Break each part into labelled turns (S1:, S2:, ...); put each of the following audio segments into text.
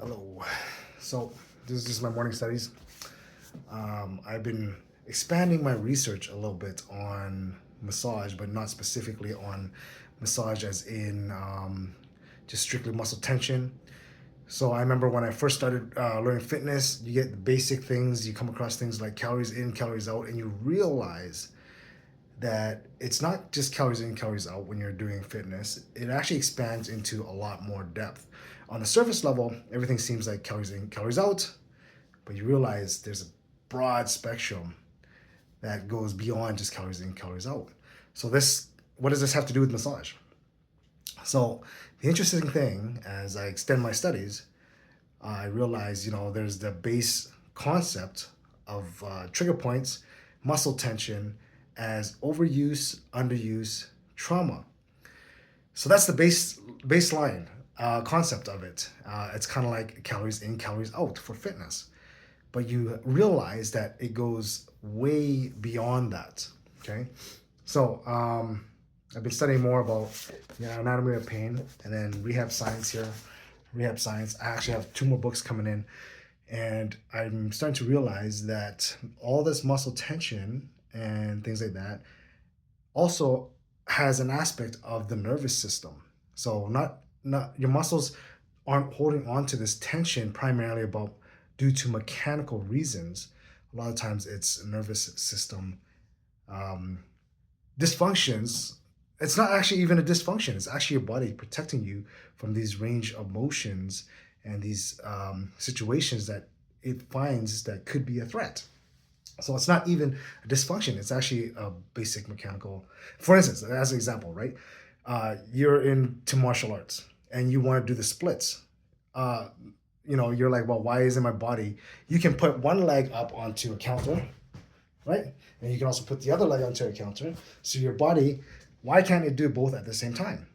S1: Hello. So this is just my morning studies. I've been expanding my research a little bit on massage, but not specifically on massage as in just strictly muscle tension. So I remember when I first started learning fitness, you get the basic things, you come across things like calories in, calories out, and you realize that it's not just calories in, calories out when you're doing fitness. It actually expands into a lot more depth. On the surface level, everything seems like calories in, calories out, but you realize there's a broad spectrum that goes beyond just calories in, calories out. So what does this have to do with massage? So the interesting thing, as I extend my studies, I realize there's the base concept of trigger points, muscle tension, as overuse, underuse, trauma. So that's the baseline concept of it. It's kind of like calories in, calories out for fitness, but you realize that it goes way beyond that. Okay, so I've been studying more about anatomy of pain and then rehab science here. Rehab science. I actually have two more books coming in, and I'm starting to realize that all this muscle tension and things like that also has an aspect of the nervous system. So not your muscles aren't holding on to this tension primarily about due to mechanical reasons. A lot of times it's nervous system um, dysfunctions. It's not actually even a dysfunction. It's actually your body protecting you from these range of motions and these situations that it finds that could be a threat. So it's not even a dysfunction. It's actually a basic mechanical. For instance, as an example, right? You're into martial arts and you want to do the splits. Uh, you're like, well, why isn't my body? You can put one leg up onto a counter, right? And you can also put the other leg onto a counter. So your body, why can't it do both at the same time,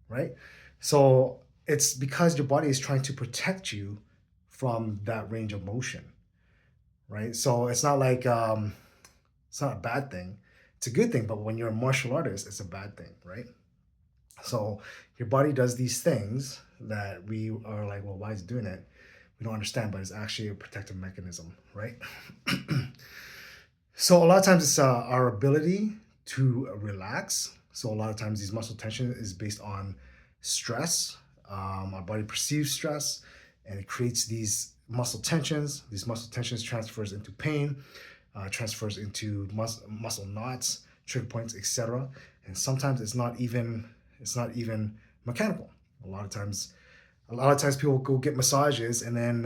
S1: right? So it's because your body is trying to protect you from that range of motion, right? So it's not like it's not a bad thing. It's a good thing, but when you're a martial artist, it's a bad thing, right? So your body does these things that we are like, well, why is it doing it? We don't understand, but it's actually a protective mechanism, right? So a lot of times it's our ability to relax. So a lot of times these muscle tension is based on stress. Our body perceives stress, and it creates these muscle tensions. These muscle tensions transfers into pain, transfers into muscle knots, trigger points, etc. And sometimes it's not even mechanical. A lot of times, a lot of times people go get massages, and then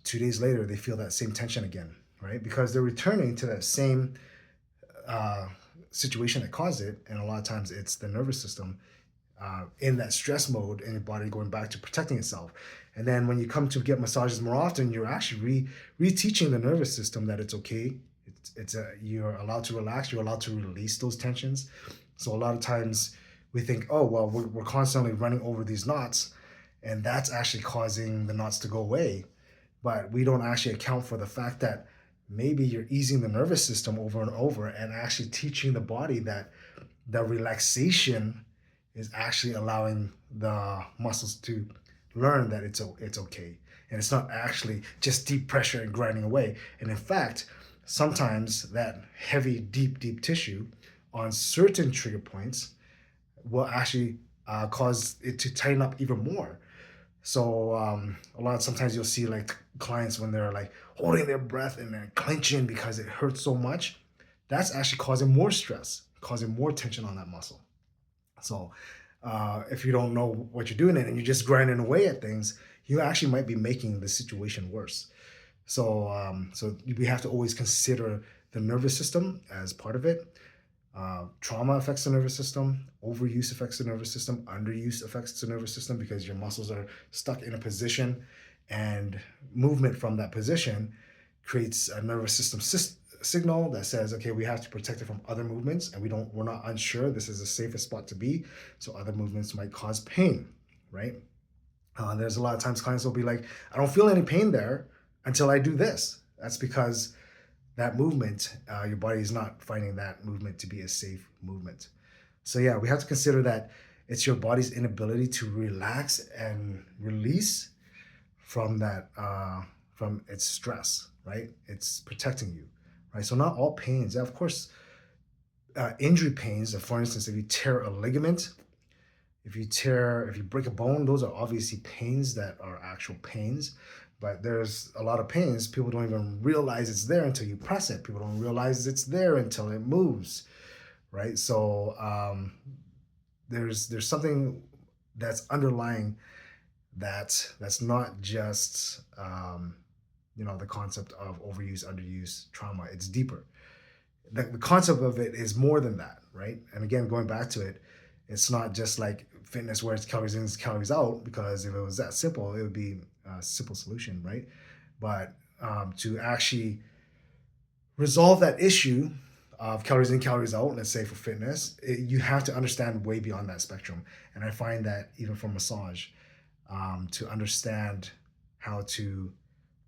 S1: 2 days later they feel that same tension again, right? Because they're returning to that same uh, situation that caused it, and a lot of times it's the nervous system in that stress mode and your body going back to protecting itself. And then when you come to get massages more often, you're actually reteaching the nervous system that it's okay. You're allowed to relax. You're allowed to release those tensions. So a lot of times we think, oh well, we're constantly running over these knots, and that's actually causing the knots to go away. But we don't actually account for the fact that maybe you're easing the nervous system over and over and actually teaching the body that the relaxation is actually allowing the muscles to learn that it's okay, and it's not actually just deep pressure and grinding away. And in fact, sometimes that heavy deep tissue on certain trigger points will actually cause it to tighten up even more. So sometimes you'll see like clients when they're like holding their breath and then clenching because it hurts so much. That's actually causing more stress, causing more tension on that muscle. So if you don't know what you're doing and you're just grinding away at things, you actually might be making the situation worse. So we have to always consider the nervous system as part of it. Trauma affects the nervous system. Overuse affects the nervous system. Underuse affects the nervous system because your muscles are stuck in a position, and movement from that position creates a nervous system signal that says, okay, we have to protect it from other movements, and we're not unsure this is the safest spot to be. So other movements might cause pain, right? There's a lot of times clients will be like, I don't feel any pain there until I do this. That's because that movement, your body is not finding that movement to be a safe movement. So yeah, we have to consider that It's your body's inability to relax and release from that from its stress, right? It's protecting you, right? So not all pains, of course, injury pains. For instance, if you tear a ligament, if you break a bone, those are obviously pains that are actual pains. But there's a lot of pains people don't even realize it's there until you press it. People don't realize it's there until it moves, right? So there's something that's underlying that's not just the concept of overuse, underuse, trauma. It's deeper. The concept of it is more than that, right? And again, going back to it, it's not just like fitness where it's calories in, it's calories out, because if it was that simple, it would be a simple solution, right? But to actually resolve that issue of calories in, calories out, let's say for fitness, you have to understand way beyond that spectrum. And I find that even for massage, to understand how to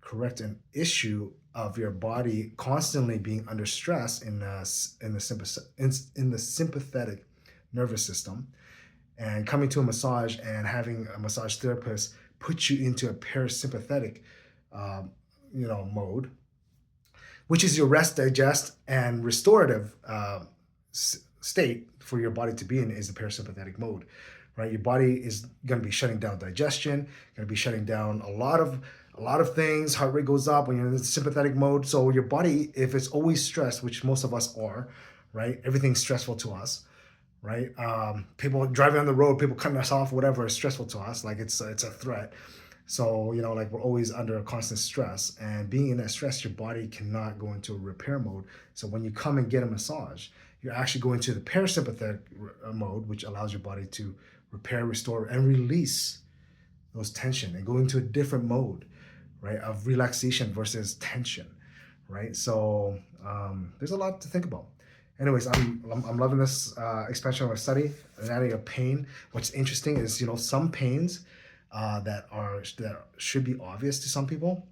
S1: correct an issue of your body constantly being under stress in the sympathetic nervous system, and coming to a massage and having a massage therapist put you into a parasympathetic mode, which is your rest, digest, and restorative state for your body to be in, is the parasympathetic mode, right? Your body is going to be shutting down digestion, going to be shutting down a lot of things. Heart rate goes up when you're in the sympathetic mode. So your body, if it's always stressed, which most of us are, right? Everything's stressful to us, right? People driving on the road, people cutting us off, whatever is stressful to us. Like it's a threat. So, like we're always under a constant stress, and being in that stress, your body cannot go into a repair mode. So when you come and get a massage, you're actually going to the parasympathetic mode, which allows your body to repair, restore, and release those tension and go into a different mode, right? Of relaxation versus tension, right? So there's a lot to think about. Anyways, I'm loving this expansion of my study, anatomy of pain. What's interesting is, some pains that should be obvious to some people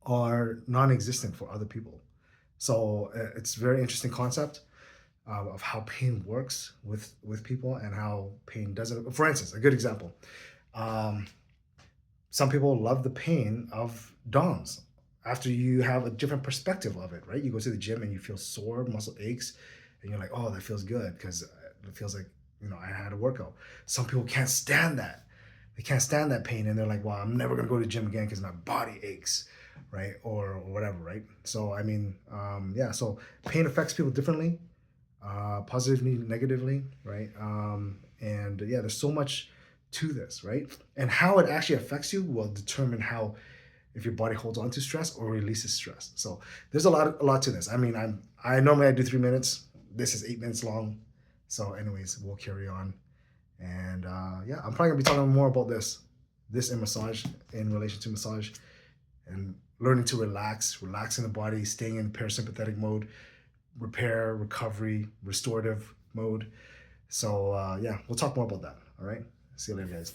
S1: are non-existent for other people. So it's a very interesting concept of how pain works with people and how pain doesn't. For instance, a good example. Some people love the pain of DOMS after you have a different perspective of it, right? You go to the gym and you feel sore, muscle aches, and you're like, oh, that feels good because it feels like, I had a workout. Some people can't stand that. They can't stand that pain, and they're like, well, I'm never going to go to the gym again because my body aches, right? Or whatever, right? So, so pain affects people differently, positively, negatively, right? There's so much to this, right? And how it actually affects you will determine if your body holds on to stress or releases stress. So there's a lot to this. I normally do 3 minutes. This is 8 minutes long. So anyways, we'll carry on. And I'm probably gonna be talking more about this in massage, in relation to massage, and learning to relaxing the body, staying in parasympathetic mode, repair, recovery, restorative mode. So we'll talk more about that. All right. See you later, guys.